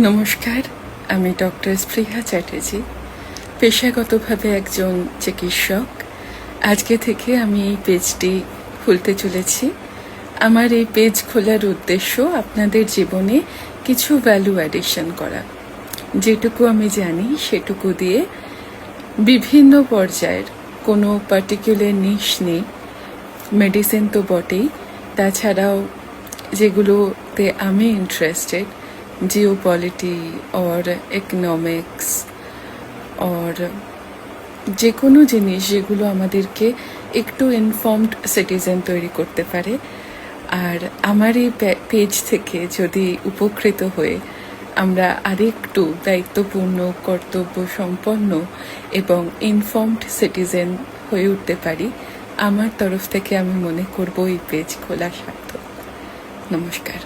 নমস্কার, আমি ডক্টর স্পৃহা চ্যাটার্জি, পেশাগতভাবে একজন চিকিৎসক। আজকে থেকে আমি এই পেজটি খুলতে চলেছি। আমার এই পেজ খোলার উদ্দেশ্য আপনাদের জীবনে কিছু ভ্যালু অ্যাডিশন করা। যেটুকু আমি জানি সেটুকু দিয়ে বিভিন্ন পর্যায়ের কোনো পার্টিকুলার নিশ নেই, মেডিসিন তো বটেই, তাছাড়াও যেগুলোতে আমি ইন্টারেস্টেড, জিওপলিটি और ইকোনমিক্স और যে কোনো জিনিস যেগুলো আমাদেরকে একটু ইনফর্মড সিটিজেন তৈরি করতে পারে। আর আমার এই পেজ থেকে যদি উপকৃত হয়ে আমরা আরেকটু দায়িত্বপূর্ণ, কর্তব্য সম্পন্ন এবং ইনফর্মড সিটিজেন হয়ে উঠতে পারি, আমার তরফ থেকে আমি মনে করব এই পেজ খোলা সার্থক। নমস্কার।